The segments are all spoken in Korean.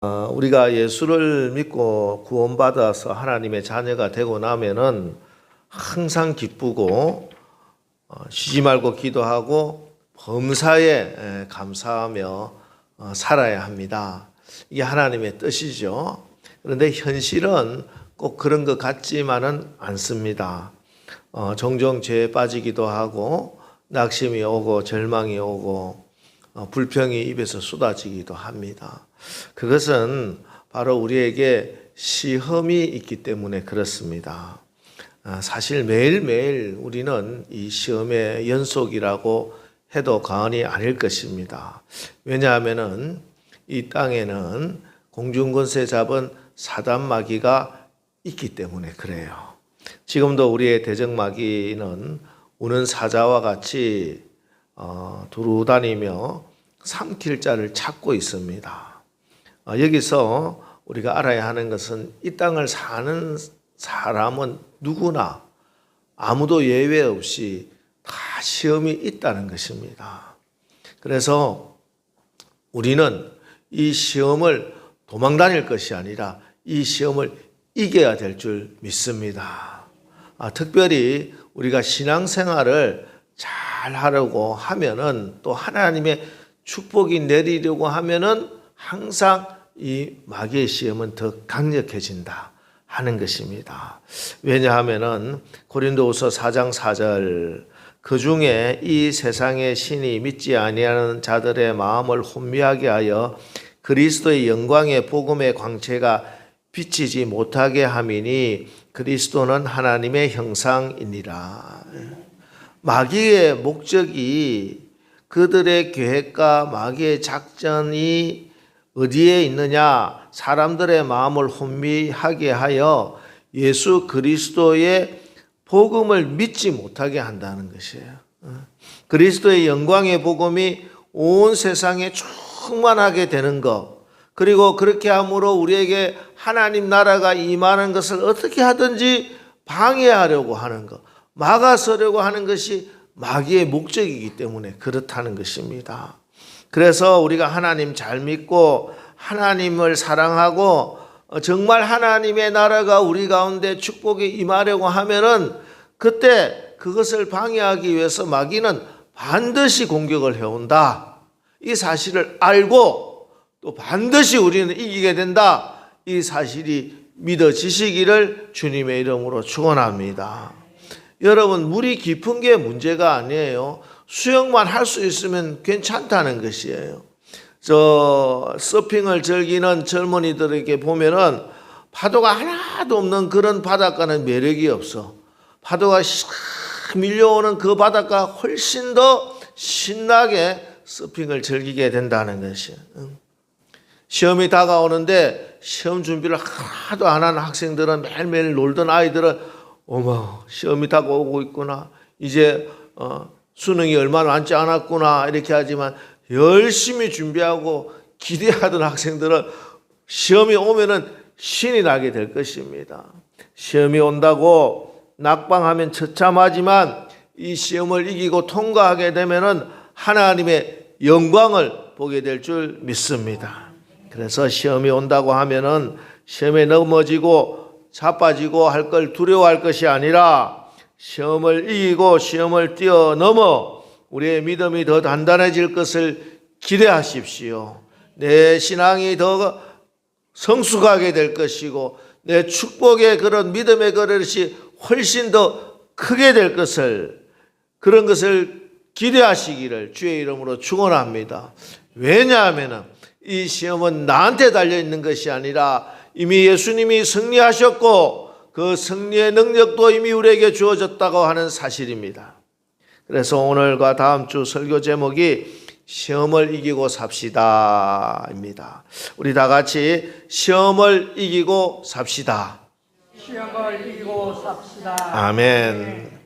우리가 예수를 믿고 구원받아서 하나님의 자녀가 되고 나면은 항상 기쁘고 쉬지 말고 기도하고 범사에 감사하며 살아야 합니다. 이게 하나님의 뜻이죠. 그런데 현실은 꼭 그런 것 같지만은 않습니다. 종종 죄에 빠지기도 하고 낙심이 오고 절망이 오고 불평이 입에서 쏟아지기도 합니다. 그것은 바로 우리에게 시험이 있기 때문에 그렇습니다. 사실 매일매일 우리는 이 시험의 연속이라고 해도 과언이 아닐 것입니다. 왜냐하면은 이 땅에는 공중권세 잡은 사단 마귀가 있기 때문에 그래요. 지금도 우리의 대적마귀는 우는 사자와 같이 두루 다니며 삼킬 자를 찾고 있습니다. 여기서 우리가 알아야 하는 것은 이 땅을 사는 사람은 누구나 아무도 예외 없이 다 시험이 있다는 것입니다. 그래서 우리는 이 시험을 도망 다닐 것이 아니라 이 시험을 이겨야 될 줄 믿습니다. 특별히 우리가 신앙생활을 잘 하려고 하면은 또 하나님의 축복이 내리려고 하면은 항상 이 마귀의 시험은 더 강력해진다 하는 것입니다. 왜냐하면은 고린도후서 4장 4절 그 중에 이 세상의 신이 믿지 아니하는 자들의 마음을 혼미하게 하여 그리스도의 영광의 복음의 광채가 비치지 못하게 함이니 그리스도는 하나님의 형상이니라. 마귀의 목적이 그들의 계획과 마귀의 작전이 어디에 있느냐? 사람들의 마음을 혼미하게 하여 예수 그리스도의 복음을 믿지 못하게 한다는 것이에요. 그리스도의 영광의 복음이 온 세상에 충만하게 되는 것, 그리고 그렇게 함으로 우리에게 하나님 나라가 임하는 것을 어떻게 하든지 방해하려고 하는 것, 막아서려고 하는 것이 마귀의 목적이기 때문에 그렇다는 것입니다. 그래서 우리가 하나님 잘 믿고 하나님을 사랑하고 정말 하나님의 나라가 우리 가운데 축복이 임하려고 하면은 그때 그것을 방해하기 위해서 마귀는 반드시 공격을 해온다. 이 사실을 알고 또 반드시 우리는 이기게 된다. 이 사실이 믿어지시기를 주님의 이름으로 축원합니다. 여러분, 물이 깊은 게 문제가 아니에요. 수영만 할 수 있으면 괜찮다는 것이에요. 서핑을 즐기는 젊은이들에게 보면은 파도가 하나도 없는 그런 바닷가는 매력이 없어. 파도가 밀려오는 그 바닷가 훨씬 더 신나게 서핑을 즐기게 된다는 것이에요. 시험이 다가오는데 시험 준비를 하나도 안 하는 학생들은 매일매일 놀던 아이들은 어머, 시험이 다가오고 있구나. 이제 수능이 얼마 남지 않았구나. 이렇게 하지만 열심히 준비하고 기대하던 학생들은 시험이 오면은 신이 나게 될 것입니다. 시험이 온다고 낙방하면 처참하지만 이 시험을 이기고 통과하게 되면은 하나님의 영광을 보게 될 줄 믿습니다. 그래서 시험이 온다고 하면은 시험에 넘어지고 자빠지고 할 걸 두려워할 것이 아니라 시험을 이기고 시험을 뛰어넘어 우리의 믿음이 더 단단해질 것을 기대하십시오. 내 신앙이 더 성숙하게 될 것이고 내 축복의 그런 믿음의 그릇이 훨씬 더 크게 될 것을, 그런 것을 기대하시기를 주의 이름으로 축원합니다. 왜냐하면 이 시험은 나한테 달려있는 것이 아니라 이미 예수님이 승리하셨고 그 승리의 능력도 이미 우리에게 주어졌다고 하는 사실입니다. 그래서 오늘과 다음 주 설교 제목이 시험을 이기고 삽시다입니다. 우리 다 같이 시험을 이기고 삽시다. 시험을 이기고 삽시다. 아멘.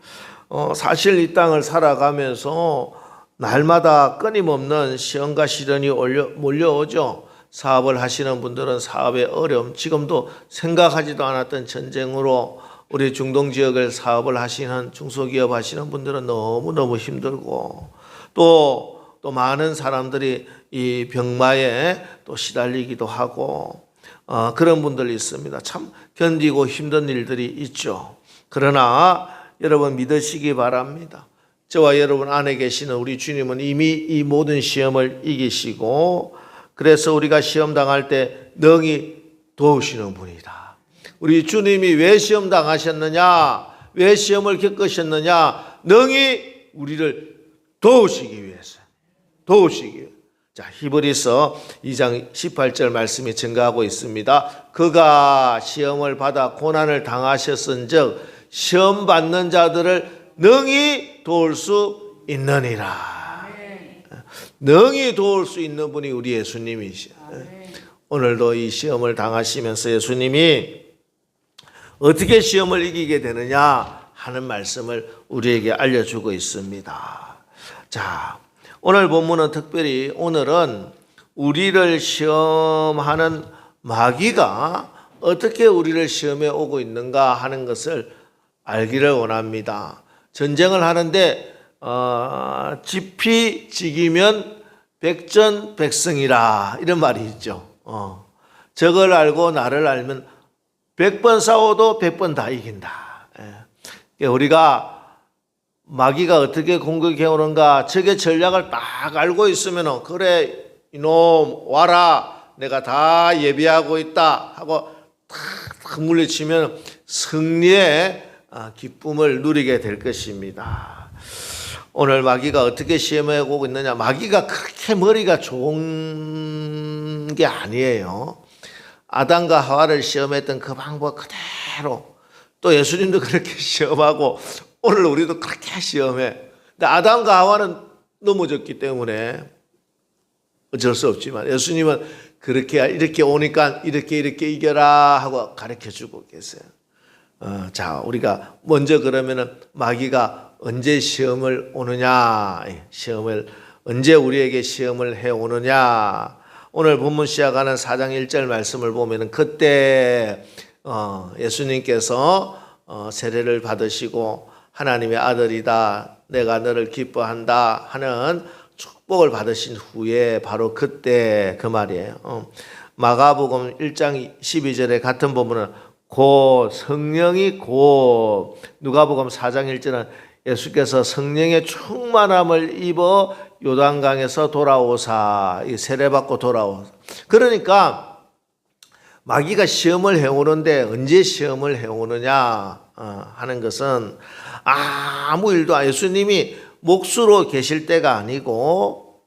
사실 이 땅을 살아가면서 날마다 끊임없는 시험과 시련이 몰려오죠. 사업을 하시는 분들은 사업의 어려움, 지금도 생각하지도 않았던 전쟁으로 우리 중동 지역을 사업을 하시는 중소기업 하시는 분들은 너무너무 힘들고 또 또 많은 사람들이 이 병마에 또 시달리기도 하고 그런 분들이 있습니다. 참 견디고 힘든 일들이 있죠. 그러나 여러분 믿으시기 바랍니다. 저와 여러분 안에 계시는 우리 주님은 이미 이 모든 시험을 이기시고 그래서 우리가 시험 당할 때 능히 도우시는 분이다. 우리 주님이 왜 시험 당하셨느냐? 왜 시험을 겪으셨느냐? 능히 우리를 도우시기 위해서. 도우시기 위해서. 자, 히브리서 2장 18절 말씀이 증가하고 있습니다. 그가 시험을 받아 고난을 당하셨은즉 시험 받는 자들을 능히 도울 수 있느니라. 능히 도울 수 있는 분이 우리 예수님이시죠. 오늘도 이 시험을 당하시면서 예수님이 어떻게 시험을 이기게 되느냐 하는 말씀을 우리에게 알려주고 있습니다. 자, 오늘 본문은 특별히 오늘은 우리를 시험하는 마귀가 어떻게 우리를 시험해 오고 있는가 하는 것을 알기를 원합니다. 전쟁을 하는데 지피지기면 백전백승이라 이런 말이 있죠. 적을 알고 나를 알면 100번 싸워도 100번 다 이긴다. 우리가 마귀가 어떻게 공격해 오는가 적의 전략을 딱 알고 있으면 그래 이놈 와라 내가 다 예비하고 있다 하고 탁 물리치면 승리의 기쁨을 누리게 될 것입니다. 오늘 마귀가 어떻게 시험해 오고 있느냐. 마귀가 그렇게 머리가 좋은 게 아니에요. 아담과 하와를 시험했던 그 방법 그대로 또 예수님도 그렇게 시험하고 오늘 우리도 그렇게 시험해. 근데 아담과 하와는 넘어졌기 때문에 어쩔 수 없지만 예수님은 그렇게 이렇게 오니까 이렇게 이겨라 하고 가르쳐주고 계세요. 자, 우리가 먼저 그러면은 마귀가 언제 시험을 오느냐, 시험을 언제 우리에게 시험을 해 오느냐. 오늘 본문 시작하는 4장 1절 말씀을 보면은 그때 예수님께서 세례를 받으시고 하나님의 아들이다, 내가 너를 기뻐한다 하는 축복을 받으신 후에 바로 그때 그 말이에요. 마가복음 1장 12절에 같은 본문은 곧 성령이 곧 누가복음 4장 1절은 예수께서 성령의 충만함을 입어 요단강에서 돌아오사 세례받고 돌아오사. 그러니까 마귀가 시험을 해오는데 언제 시험을 해오느냐 하는 것은 아무 일도 예수님이 몫으로 계실 때가 아니고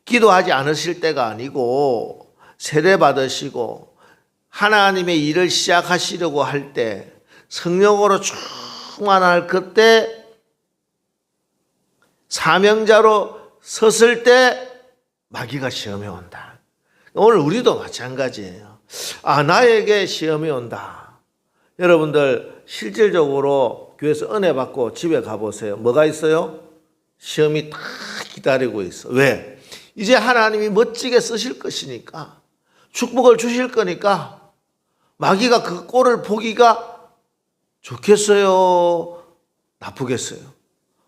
기도하지 않으실 때가 아니고 세례 받으시고 하나님의 일을 시작하시려고 할 때 성령으로 충만할 그때 사명자로 섰을 때 마귀가 시험에 온다. 오늘 우리도 마찬가지예요. 나에게 시험이 온다. 여러분들 실질적으로 교회에서 은혜 받고 집에 가보세요. 뭐가 있어요? 시험이 딱 기다리고 있어. 왜? 이제 하나님이 멋지게 쓰실 것이니까 축복을 주실 거니까 마귀가 그 꼴을 보기가 좋겠어요? 나쁘겠어요?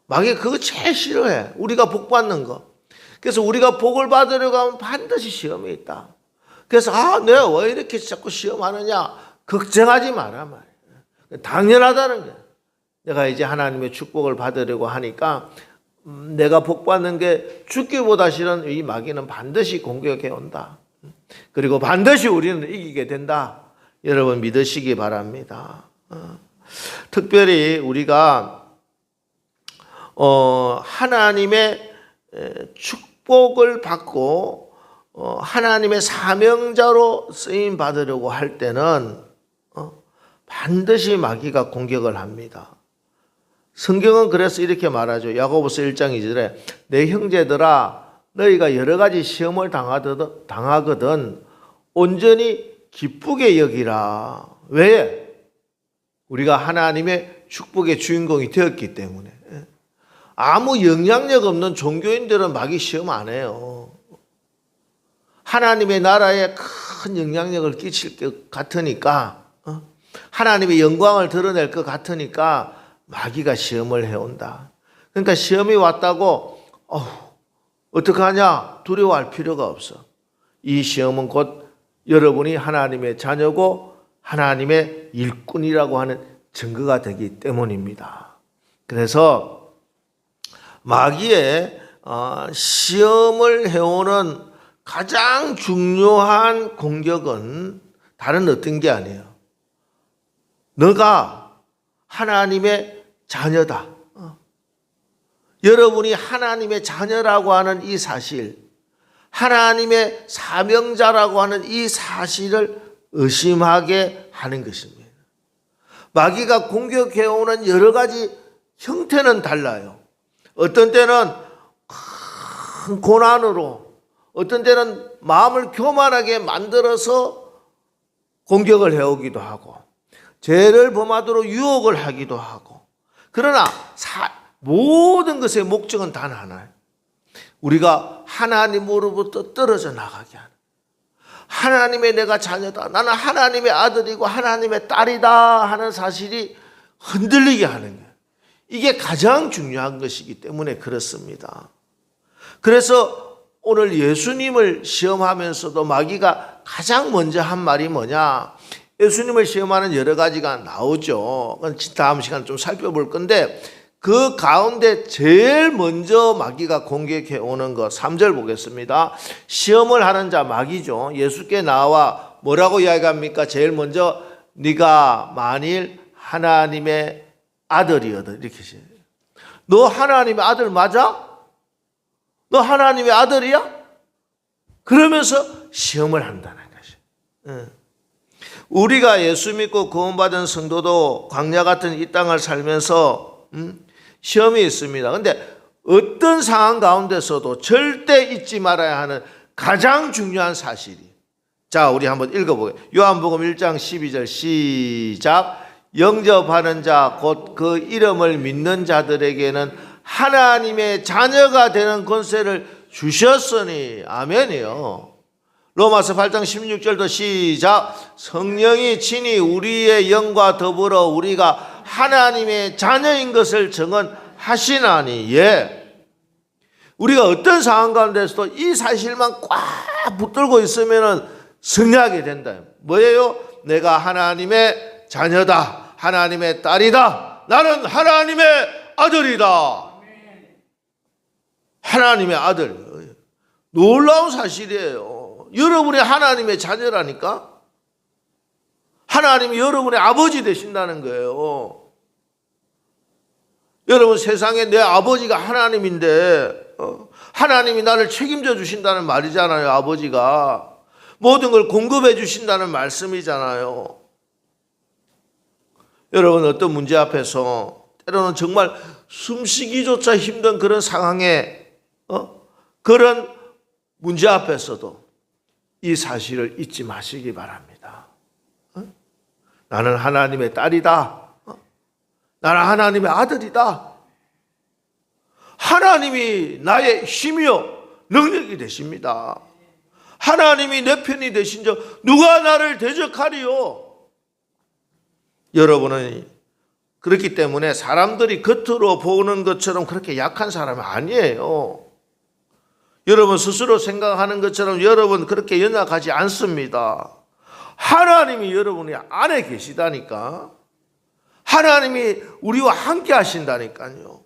마귀가 그거 제일 싫어해. 우리가 복 받는 거. 그래서 우리가 복을 받으려고 하면 반드시 시험이 있다. 그래서 내가 왜 이렇게 자꾸 시험하느냐 걱정하지 마라 말이야. 당연하다는 거야. 내가 이제 하나님의 축복을 받으려고 하니까 내가 복 받는 게 죽기보다 싫은 이 마귀는 반드시 공격해 온다. 그리고 반드시 우리는 이기게 된다. 여러분 믿으시기 바랍니다. 특별히 우리가 하나님의 축복을 받고 하나님의 사명자로 쓰임 받으려고 할 때는 반드시 마귀가 공격을 합니다. 성경은 그래서 이렇게 말하죠. 야고보서 1장 2절에 내 형제들아 너희가 여러 가지 시험을 당하거든 온전히 기쁘게 여기라. 왜? 우리가 하나님의 축복의 주인공이 되었기 때문에. 아무 영향력 없는 종교인들은 마귀 시험 안 해요. 하나님의 나라에 큰 영향력을 끼칠 것 같으니까 하나님의 영광을 드러낼 것 같으니까 마귀가 시험을 해온다. 그러니까 시험이 왔다고 어떡하냐? 두려워할 필요가 없어. 이 시험은 곧 여러분이 하나님의 자녀고 하나님의 일꾼이라고 하는 증거가 되기 때문입니다. 그래서 마귀의 시험을 해오는 가장 중요한 공격은 다른 어떤 게 아니에요. 너가 하나님의 자녀다. 여러분이 하나님의 자녀라고 하는 이 사실, 하나님의 사명자라고 하는 이 사실을 의심하게 하는 것입니다. 마귀가 공격해오는 여러 가지 형태는 달라요. 어떤 때는 큰 고난으로, 어떤 때는 마음을 교만하게 만들어서 공격을 해오기도 하고, 죄를 범하도록 유혹을 하기도 하고. 그러나 모든 것의 목적은 단 하나예요. 우리가 하나님으로부터 떨어져 나가게 하는, 하나님의 내가 자녀다, 나는 하나님의 아들이고 하나님의 딸이다 하는 사실이 흔들리게 하는 거예요. 이게 가장 중요한 것이기 때문에 그렇습니다. 그래서 오늘 예수님을 시험하면서도 마귀가 가장 먼저 한 말이 뭐냐? 예수님을 시험하는 여러 가지가 나오죠. 다음 시간에 좀 살펴볼 건데, 그 가운데 제일 먼저 마귀가 공격해 오는 것, 3절 보겠습니다. 시험을 하는 자 마귀죠. 예수께 나와 뭐라고 이야기합니까? 제일 먼저 네가 만일 하나님의 아들이거든, 이렇게 시작해요. 너 하나님의 아들 맞아? 너 하나님의 아들이야? 그러면서 시험을 한다는 것이. 우리가 예수 믿고 구원받은 성도도 광야 같은 이 땅을 살면서 시험이 있습니다. 그런데 어떤 상황 가운데서도 절대 잊지 말아야 하는 가장 중요한 사실이, 자, 우리 한번 읽어보게요. 요한복음 1장 12절 시작. 영접하는 자 곧 그 이름을 믿는 자들에게는 하나님의 자녀가 되는 권세를 주셨으니. 아멘이요. 로마서 8장 16절도 시작. 성령이 친히 우리의 영과 더불어 우리가 하나님의 자녀인 것을 증언하시나니. 예. 우리가 어떤 상황 가운데서도 이 사실만 꽉 붙들고 있으면 승리하게 된다. 뭐예요? 내가 하나님의 자녀다. 하나님의 딸이다. 나는 하나님의 아들이다. 하나님의 아들. 놀라운 사실이에요. 여러분이 하나님의 자녀라니까. 하나님이 여러분의 아버지 되신다는 거예요. 여러분, 세상에 내 아버지가 하나님인데 하나님이 나를 책임져 주신다는 말이잖아요. 아버지가 모든 걸 공급해 주신다는 말씀이잖아요. 여러분, 어떤 문제 앞에서 때로는 정말 숨쉬기조차 힘든 그런 상황에 그런 문제 앞에서도 이 사실을 잊지 마시기 바랍니다. 나는 하나님의 딸이다. 나는 하나님의 아들이다. 하나님이 나의 힘이요 능력이 되십니다. 하나님이 내 편이 되신 저 누가 나를 대적하리요. 여러분은 그렇기 때문에 사람들이 겉으로 보는 것처럼 그렇게 약한 사람이 아니에요. 여러분 스스로 생각하는 것처럼 여러분 그렇게 연약하지 않습니다. 하나님이 여러분이 안에 계시다니까. 하나님이 우리와 함께 하신다니까요.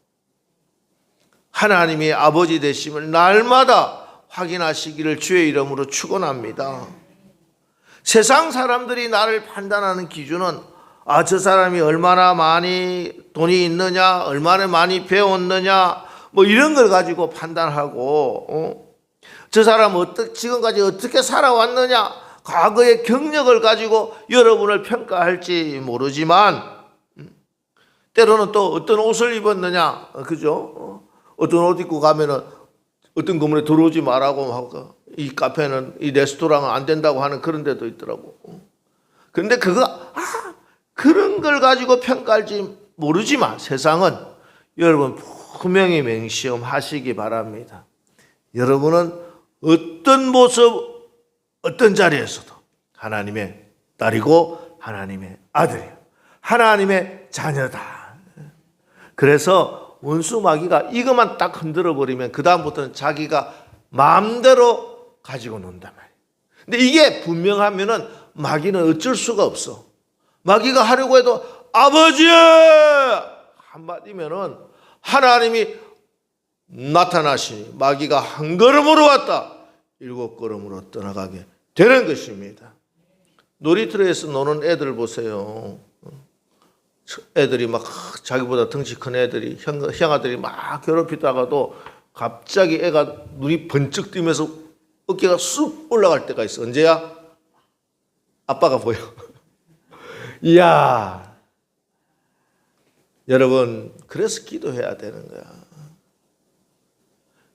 하나님이 아버지 되심을 날마다 확인하시기를 주의 이름으로 축원합니다. 세상 사람들이 나를 판단하는 기준은 저 사람이 얼마나 많이 돈이 있느냐, 얼마나 많이 배웠느냐, 뭐 이런 걸 가지고 판단하고, 저 사람은 지금까지 어떻게 살아왔느냐, 과거의 경력을 가지고 여러분을 평가할지 모르지만, 때로는 또 어떤 옷을 입었느냐, 그죠? 어떤 옷 입고 가면은 어떤 건물에 들어오지 말라고 하고, 이 카페는, 이 레스토랑은 안 된다고 하는 그런 데도 있더라고. 그런데 그런 걸 가지고 평가할지 모르지만 세상은 여러분 분명히 맹시험하시기 바랍니다. 여러분은 어떤 모습, 어떤 자리에서도 하나님의 딸이고 하나님의 아들이에요. 하나님의 자녀다. 그래서 원수 마귀가 이것만 딱 흔들어 버리면 그 다음부터는 자기가 마음대로 가지고 논단 말이에요. 근데 이게 분명하면은 마귀는 어쩔 수가 없어. 마귀가 하려고 해도 아버지 한마디면은 하나님이 나타나시니 마귀가 한 걸음으로 왔다 7걸음으로 떠나가게 되는 것입니다. 놀이터에서 노는 애들 보세요. 애들이 막 자기보다 덩치 큰 애들이 형아들이 막 괴롭히다가도 갑자기 애가 눈이 번쩍 뜨면서 어깨가 쑥 올라갈 때가 있어. 언제야? 아빠가 보여. 이야, 여러분, 그래서 기도해야 되는 거야.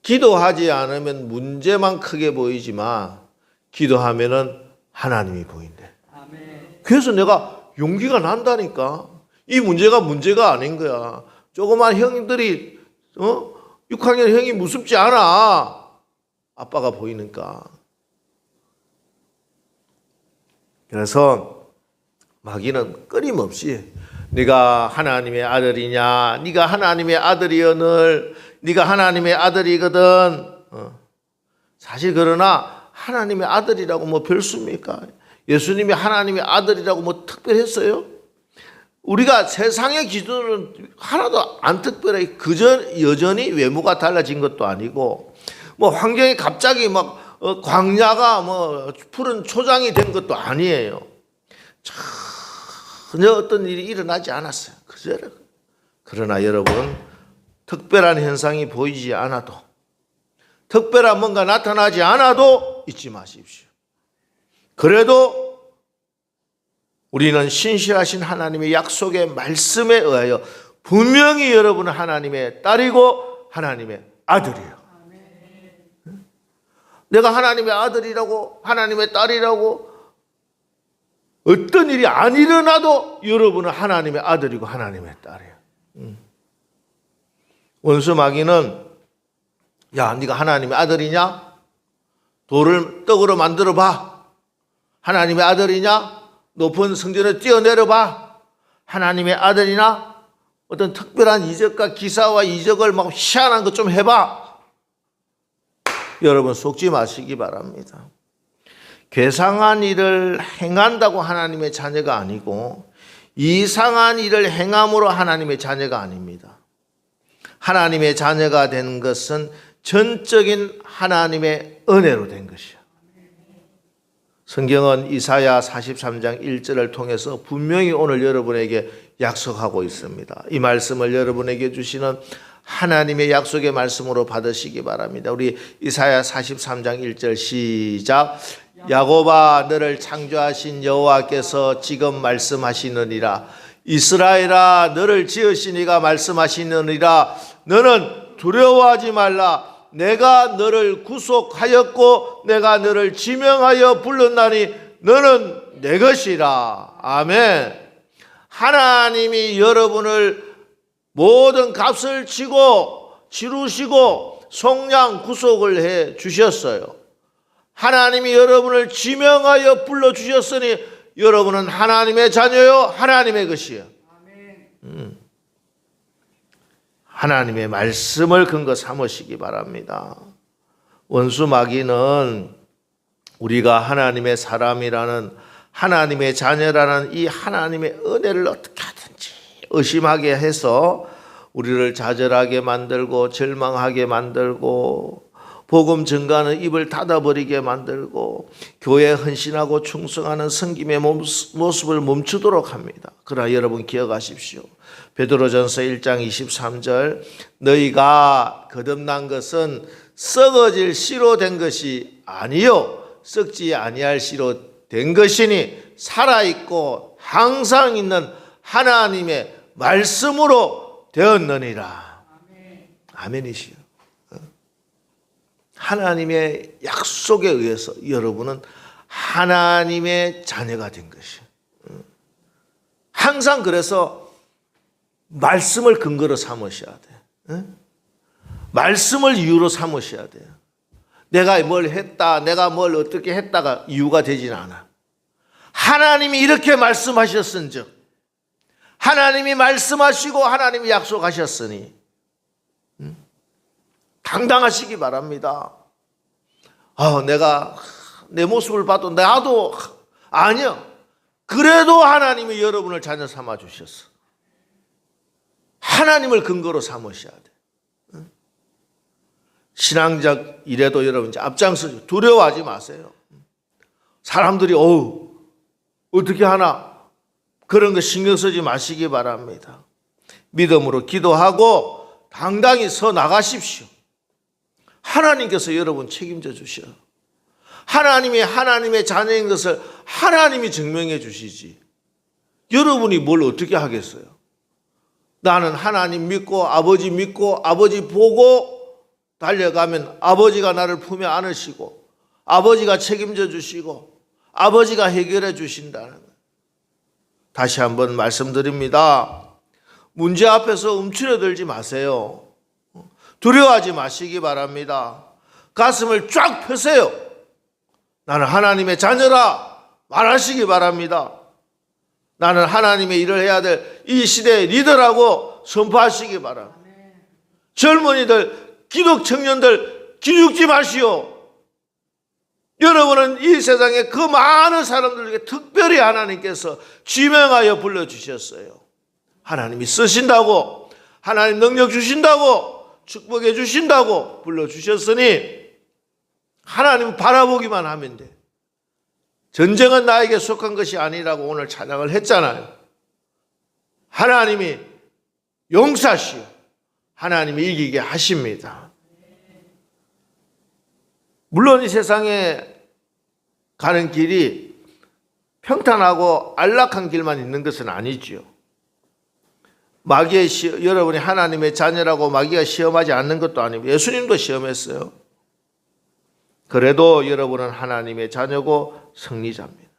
기도하지 않으면 문제만 크게 보이지만 기도하면은 하나님이 보인대. 그래서 내가 용기가 난다니까. 이 문제가 아닌 거야. 조그만 형들이 6학년 형이 무섭지 않아. 아빠가 보이니까. 그래서 마귀는 끊임없이 네가 하나님의 아들이냐, 네가 하나님의 아들이여늘, 네가 하나님의 아들이거든. 사실 그러나 하나님의 아들이라고 뭐 별수입니까? 예수님이 하나님의 아들이라고 뭐 특별했어요? 우리가 세상의 기준은 하나도 안 특별해. 여전히 외모가 달라진 것도 아니고, 뭐 환경이 갑자기 막 광야가 뭐 푸른 초장이 된 것도 아니에요. 전혀 어떤 일이 일어나지 않았어요. 그러나 여러분, 특별한 현상이 보이지 않아도, 특별한 뭔가 나타나지 않아도 잊지 마십시오. 그래도 우리는 신실하신 하나님의 약속의 말씀에 의하여 분명히 여러분은 하나님의 딸이고 하나님의 아들이에요. 내가 하나님의 아들이라고, 하나님의 딸이라고 어떤 일이 안 일어나도 여러분은 하나님의 아들이고 하나님의 딸이에요. 원수 마귀는 야, 네가 하나님의 아들이냐? 돌을 떡으로 만들어 봐. 하나님의 아들이냐? 높은 성전에 뛰어내려 봐. 하나님의 아들이나? 어떤 특별한 이적과 기사와 이적을 막 희한한 것 좀 해봐. 여러분 속지 마시기 바랍니다. 괴상한 일을 행한다고 하나님의 자녀가 아니고 이상한 일을 행함으로 하나님의 자녀가 아닙니다. 하나님의 자녀가 된 것은 전적인 하나님의 은혜로 된 것이야. 성경은 이사야 43장 1절을 통해서 분명히 오늘 여러분에게 약속하고 있습니다. 이 말씀을 여러분에게 주시는 하나님의 약속의 말씀으로 받으시기 바랍니다. 우리 이사야 43장 1절 시작. 야곱아, 너를 창조하신 여호와께서 지금 말씀하시느니라. 이스라엘아, 너를 지으신 이가 말씀하시느니라. 너는 두려워하지 말라. 내가 너를 구속하였고 내가 너를 지명하여 불렀나니 너는 내 것이라. 아멘. 하나님이 여러분을 모든 값을 치고 치루시고 속량 구속을 해 주셨어요. 하나님이 여러분을 지명하여 불러주셨으니 여러분은 하나님의 자녀요 하나님의 것이에요. 하나님의 말씀을 근거 삼으시기 바랍니다. 원수 마귀는 우리가 하나님의 사람이라는, 하나님의 자녀라는 이 하나님의 은혜를 어떻게 하든지 의심하게 해서 우리를 좌절하게 만들고 절망하게 만들고 복음 증가하는 입을 닫아버리게 만들고 교회에 헌신하고 충성하는 섬김의 모습을 멈추도록 합니다. 그러나 여러분 기억하십시오. 베드로전서 1장 23절 너희가 거듭난 것은 썩어질 씨로 된 것이 아니요 썩지 아니할 씨로 된 것이니 살아있고 항상 있는 하나님의 말씀으로 되었느니라. 아멘이시요. 하나님의 약속에 의해서 여러분은 하나님의 자녀가 된 것이에요. 항상 그래서 말씀을 근거로 삼으셔야 돼요. 말씀을 이유로 삼으셔야 돼요. 내가 뭘 했다, 내가 뭘 어떻게 했다가 이유가 되지는 않아. 하나님이 이렇게 말씀하셨은즉, 하나님이 말씀하시고 하나님이 약속하셨으니 당당하시기 바랍니다. 내가 내 모습을 봐도 나도 아니요. 그래도 하나님이 여러분을 자녀 삼아 주셨어. 하나님을 근거로 삼으셔야 돼. 신앙적 일에도 여러분 이제 앞장서죠. 두려워하지 마세요. 사람들이 어떻게 하나 그런 거 신경 쓰지 마시기 바랍니다. 믿음으로 기도하고 당당히 서 나가십시오. 하나님께서 여러분 책임져 주셔. 하나님의 자녀인 것을 하나님이 증명해 주시지. 여러분이 뭘 어떻게 하겠어요? 나는 하나님 믿고 아버지 보고 달려가면 아버지가 나를 품에 안으시고 아버지가 책임져 주시고 아버지가 해결해 주신다는 거예요. 다시 한번 말씀드립니다. 문제 앞에서 움츠러들지 마세요. 두려워하지 마시기 바랍니다. 가슴을 쫙 펴세요. 나는 하나님의 자녀라 말하시기 바랍니다. 나는 하나님의 일을 해야 될 이 시대의 리더라고 선포하시기 바랍니다. 젊은이들, 기독 청년들 기죽지 마시오. 여러분은 이 세상에 그 많은 사람들에게 특별히 하나님께서 지명하여 불러주셨어요. 하나님이 쓰신다고, 하나님 능력 주신다고, 축복해 주신다고 불러주셨으니 하나님 바라보기만 하면 돼. 전쟁은 나에게 속한 것이 아니라고 오늘 찬양을 했잖아요. 하나님이 용사시오. 하나님이 이기게 하십니다. 물론 이 세상에 가는 길이 평탄하고 안락한 길만 있는 것은 아니지요. 여러분이 하나님의 자녀라고 마귀가 시험하지 않는 것도 아니고 예수님도 시험했어요. 그래도 여러분은 하나님의 자녀고 승리자입니다.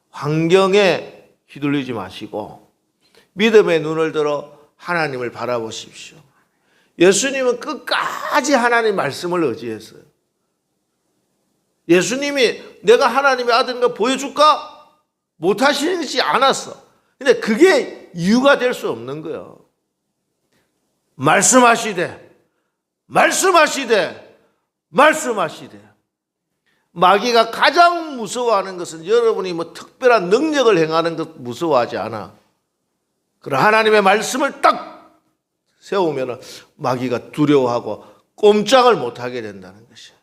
환경에 휘둘리지 마시고 믿음의 눈을 들어 하나님을 바라보십시오. 예수님은 끝까지 하나님 말씀을 의지했어요. 예수님이 내가 하나님의 아들인가 보여줄까? 못하시지 않았어. 근데 그게 이유가 될 수 없는 거예요. 말씀하시되 마귀가 가장 무서워하는 것은 여러분이 특별한 능력을 행하는 것 무서워하지 않아. 그러나 하나님의 말씀을 딱 세우면 마귀가 두려워하고 꼼짝을 못하게 된다는 것이에요.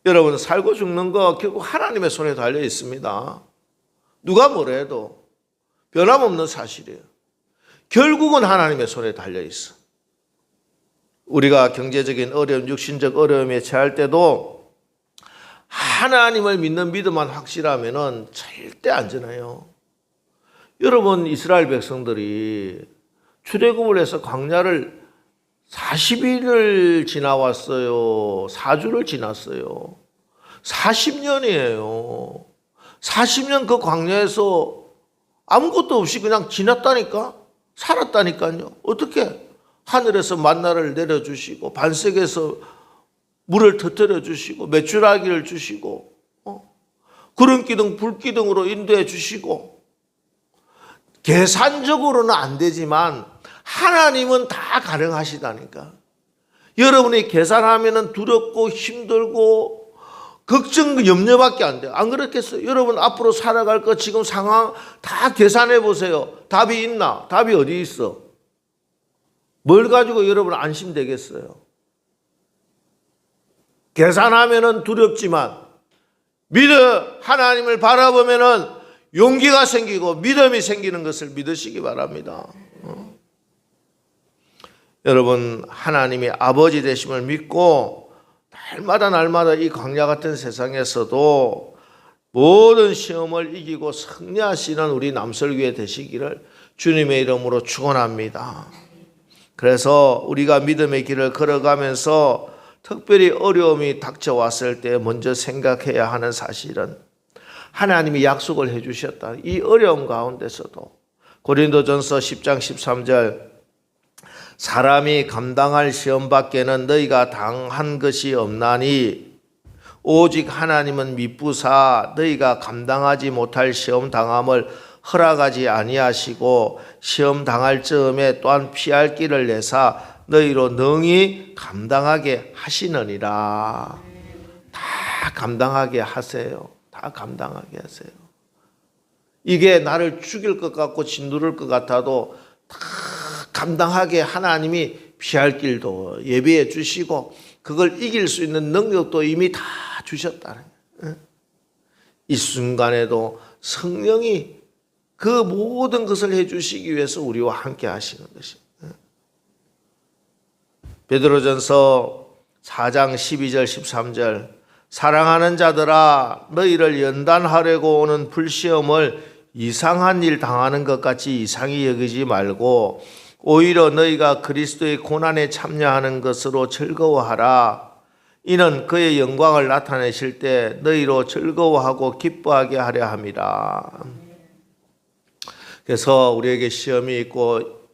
여러분 살고 죽는 거 결국 하나님의 손에 달려 있습니다. 누가 뭐래도 변함없는 사실이에요. 결국은 하나님의 손에 달려 있어. 우리가 경제적인 어려움, 육신적 어려움에 처할 때도 하나님을 믿는 믿음만 확실하면 절대 안전해요. 여러분 이스라엘 백성들이 출애굽을 해서 광야를 40일을 지나왔어요. 4주를 지났어요. 40년이에요. 40년 그 광야에서 아무것도 없이 그냥 지났다니까? 살았다니까요. 어떻게? 하늘에서 만나를 내려주시고 반석에서 물을 터뜨려 주시고 메추라기를 주시고 구름기둥 불기둥으로 인도해 주시고 계산적으로는 안 되지만 하나님은 다 가능하시다니까. 여러분이 계산하면 두렵고 힘들고 걱정, 염려밖에 안 돼요. 안 그렇겠어요? 여러분 앞으로 살아갈 거 지금 상황 다 계산해 보세요. 답이 있나? 답이 어디 있어? 뭘 가지고 여러분 안심되겠어요? 계산하면 두렵지만 하나님을 바라보면 용기가 생기고 믿음이 생기는 것을 믿으시기 바랍니다. 여러분 하나님이 아버지 되심을 믿고 날마다 이 광야 같은 세상에서도 모든 시험을 이기고 승리하시는 우리 남설교회 되시기를 주님의 이름으로 축원합니다. 그래서 우리가 믿음의 길을 걸어가면서 특별히 어려움이 닥쳐왔을 때 먼저 생각해야 하는 사실은 하나님이 약속을 해주셨다. 이 어려움 가운데서도 고린도전서 10장 13절 사람이 감당할 시험 밖에는 너희가 당한 것이 없나니 오직 하나님은 미쁘사 너희가 감당하지 못할 시험 당함을 허락하지 아니하시고 시험 당할 즈음에 또한 피할 길을 내사 너희로 능히 감당하게 하시느니라. 다 감당하게 하세요. 다 감당하게 하세요. 이게 나를 죽일 것 같고 짓누를 것 같아도 다 감당하게 하나님이 피할 길도 예비해 주시고 그걸 이길 수 있는 능력도 이미 다 주셨다는 거예요. 이 순간에도 성령이 그 모든 것을 해주시기 위해서 우리와 함께 하시는 것입니다. 베드로전서 4장 12절 13절 사랑하는 자들아 너희를 연단하려고 오는 불시험을 이상한 일 당하는 것 같이 이상히 여기지 말고 오히려 너희가 그리스도의 고난에 참여하는 것으로 즐거워하라. 이는 그의 영광을 나타내실 때 너희로 즐거워하고 기뻐하게 하려 함이라. 그래서 우리에게 시험이 있고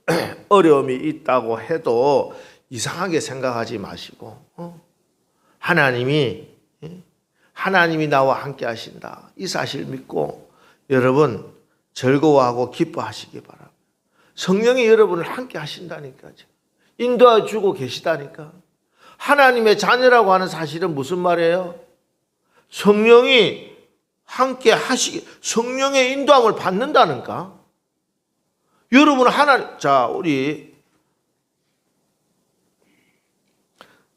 어려움이 있다고 해도 이상하게 생각하지 마시고 하나님이 나와 함께 하신다. 이 사실 믿고 여러분 즐거워하고 기뻐하시기 바랍니다. 성령이 여러분을 함께 하신다니까요. 인도해 주고 계시다니까. 하나님의 자녀라고 하는 사실은 무슨 말이에요? 성령이 함께 하시기, 성령의 인도함을 받는다는가? 여러분은 우리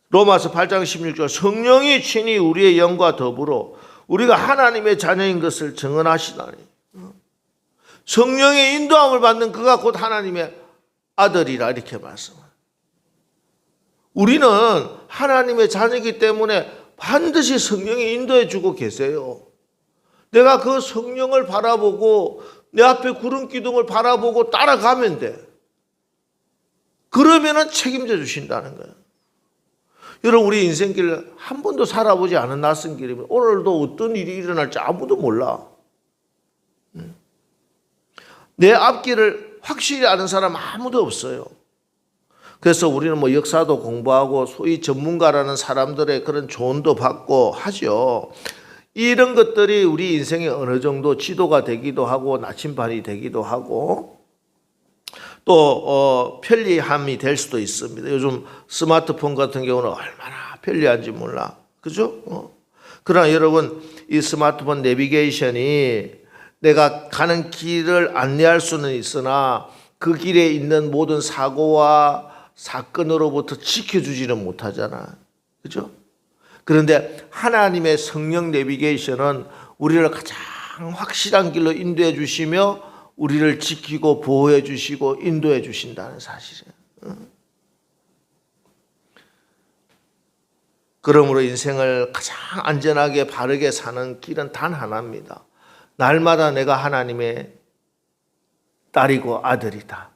로마서 8장 16절 성령이 친히 우리의 영과 더불어 우리가 하나님의 자녀인 것을 증언하시다니. 성령의 인도함을 받는 그가 곧 하나님의 아들이라 이렇게 말씀합니다. 우리는 하나님의 자녀이기 때문에 반드시 성령이 인도해 주고 계세요. 내가 그 성령을 바라보고 내 앞에 구름 기둥을 바라보고 따라가면 돼. 그러면은 책임져 주신다는 거예요. 여러분 우리 인생길 한 번도 살아보지 않은 낯선 길이면 오늘도 어떤 일이 일어날지 아무도 몰라. 내 앞길을 확실히 아는 사람 아무도 없어요. 그래서 우리는 역사도 공부하고 소위 전문가라는 사람들의 그런 조언도 받고 하죠. 이런 것들이 우리 인생에 어느 정도 지도가 되기도 하고 나침반이 되기도 하고 또 편리함이 될 수도 있습니다. 요즘 스마트폰 같은 경우는 얼마나 편리한지 몰라. 그죠? 그러나 여러분 이 스마트폰 내비게이션이 내가 가는 길을 안내할 수는 있으나 그 길에 있는 모든 사고와 사건으로부터 지켜주지는 못하잖아. 그죠? 그런데 하나님의 성령 내비게이션은 우리를 가장 확실한 길로 인도해 주시며 우리를 지키고 보호해 주시고 인도해 주신다는 사실이에요. 그러므로 인생을 가장 안전하게 바르게 사는 길은 단 하나입니다. 날마다 내가 하나님의 딸이고 아들이다.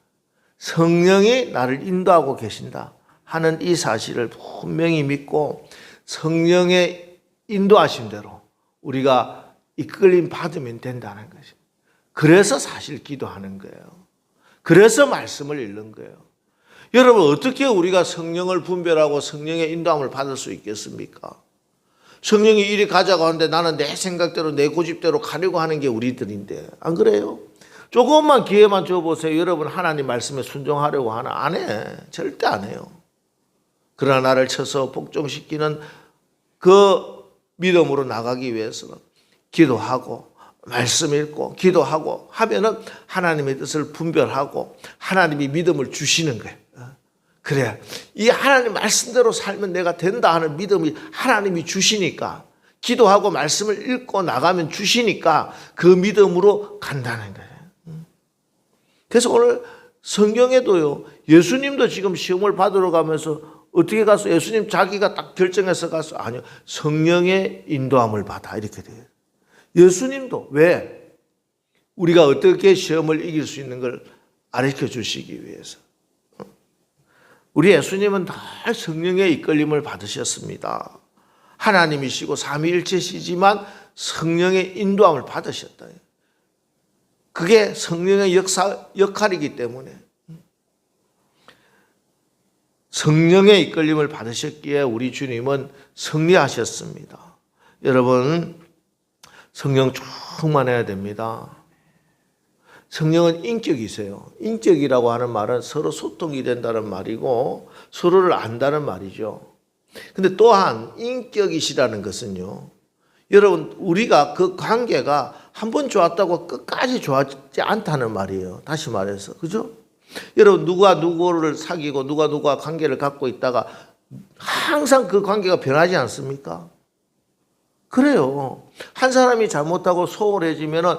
성령이 나를 인도하고 계신다 하는 이 사실을 분명히 믿고 성령의 인도하심대로 우리가 이끌림 받으면 된다는 것입니다. 그래서 사실 기도하는 거예요. 그래서 말씀을 읽는 거예요. 여러분 어떻게 우리가 성령을 분별하고 성령의 인도함을 받을 수 있겠습니까? 성령이 이리 가자고 하는데 나는 내 생각대로 내 고집대로 가려고 하는 게 우리들인데 안 그래요? 조금만 기회만 줘보세요. 여러분 하나님 말씀에 순종하려고 하나? 안 해. 절대 안 해요. 그러나 나를 쳐서 복종시키는 그 믿음으로 나가기 위해서는 기도하고 말씀 읽고 기도하고 하면은 하나님의 뜻을 분별하고 하나님이 믿음을 주시는 거예요. 그래 이 하나님 말씀대로 살면 내가 된다 하는 믿음이 하나님이 주시니까 기도하고 말씀을 읽고 나가면 주시니까 그 믿음으로 간다는 거예요. 그래서 오늘 성경에도요 예수님도 지금 시험을 받으러 가면서 어떻게 가서 예수님 자기가 딱 결정해서 가서 아니요 성령의 인도함을 받아 이렇게 돼요. 예수님도 왜? 우리가 어떻게 시험을 이길 수 있는 걸 가르쳐 주시기 위해서. 우리 예수님은 다 성령의 이끌림을 받으셨습니다. 하나님이시고 삼위일체시지만 성령의 인도함을 받으셨다. 그게 성령의 역할이기 때문에 성령의 이끌림을 받으셨기에 우리 주님은 승리하셨습니다. 여러분 성령 충만해야 됩니다. 성령은 인격이세요. 인격이라고 하는 말은 서로 소통이 된다는 말이고 서로를 안다는 말이죠. 근데 또한 인격이시라는 것은요, 여러분, 우리가 그 관계가 한 번 좋았다고 끝까지 좋았지 않다는 말이에요. 다시 말해서. 그죠? 여러분, 누가 누구를 사귀고 누가 관계를 갖고 있다가 항상 그 관계가 변하지 않습니까? 그래요. 한 사람이 잘못하고 소홀해지면은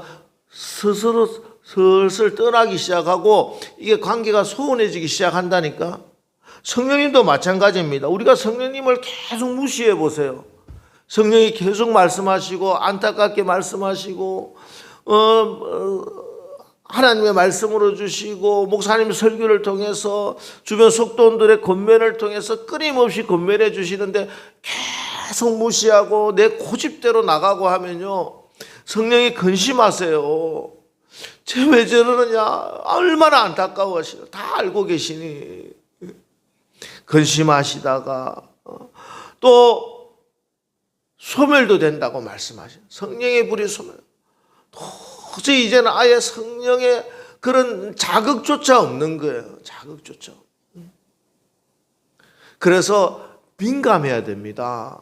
스스로 슬슬 떠나기 시작하고 이게 관계가 소원해지기 시작한다니까. 성령님도 마찬가지입니다. 우리가 성령님을 계속 무시해 보세요. 성령이 계속 말씀하시고 안타깝게 말씀하시고 하나님의 말씀으로 주시고 목사님 설교를 통해서 주변 속도원들의 권면을 통해서 끊임없이 권면해 주시는데 계속 무시하고 내 고집대로 나가고 하면요, 성령이 근심하세요. 쟤 왜 저러느냐, 얼마나 안타까워하시나, 다 알고 계시니 근심하시다가 또 소멸도 된다고 말씀하셔요. 성령의 불이 소멸. 도저히 이제는 아예 성령의 그런 자극조차 없는 거예요. 자극조차. 그래서 민감해야 됩니다.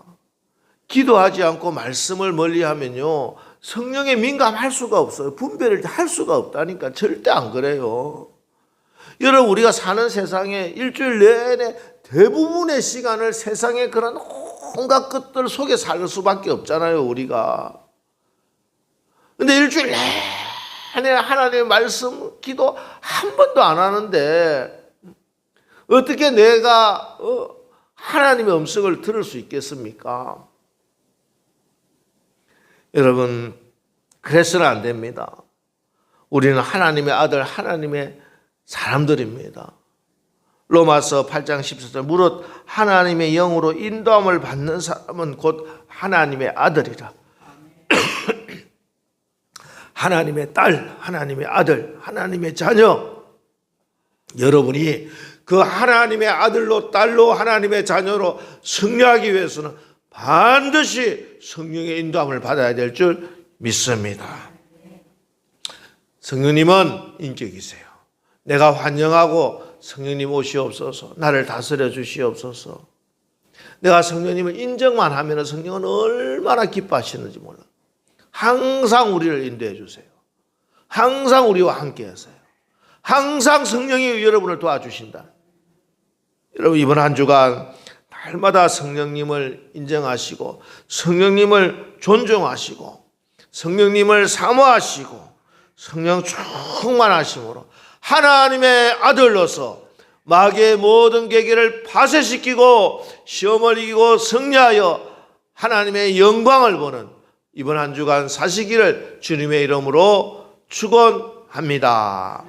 기도하지 않고 말씀을 멀리하면요, 성령에 민감할 수가 없어요. 분별을 할 수가 없다니까. 절대 안 그래요. 여러분, 우리가 사는 세상에 일주일 내내 대부분의 시간을 세상의 그런 온갖 것들 속에 살 수밖에 없잖아요, 우리가. 근데 일주일 내내 하나님의 말씀, 기도 한 번도 안 하는데 어떻게 내가 하나님의 음성을 들을 수 있겠습니까? 여러분, 그래서는 안 됩니다. 우리는 하나님의 아들, 하나님의 사람들입니다. 로마서 8장 14절, 무릇 하나님의 영으로 인도함을 받는 사람은 곧 하나님의 아들이라. 하나님의 딸, 하나님의 아들, 하나님의 자녀. 여러분이 그 하나님의 아들로, 딸로, 하나님의 자녀로 승리하기 위해서는 반드시 성령의 인도함을 받아야 될 줄 믿습니다. 성령님은 인격이세요. 내가 환영하고 성령님 오시옵소서, 나를 다스려 주시옵소서. 내가 성령님을 인정만 하면 성령은 얼마나 기뻐하시는지 몰라. 항상 우리를 인도해 주세요. 항상 우리와 함께 하세요. 항상 성령이 여러분을 도와주신다. 여러분, 이번 한 주간 날마다 성령님을 인정하시고 성령님을 존중하시고 성령님을 사모하시고 성령 충만하심으로 하나님의 아들로서 마귀의 모든 계계를 파쇄시키고 시험을 이기고 승리하여 하나님의 영광을 보는 이번 한 주간 사시기를 주님의 이름으로 축원합니다.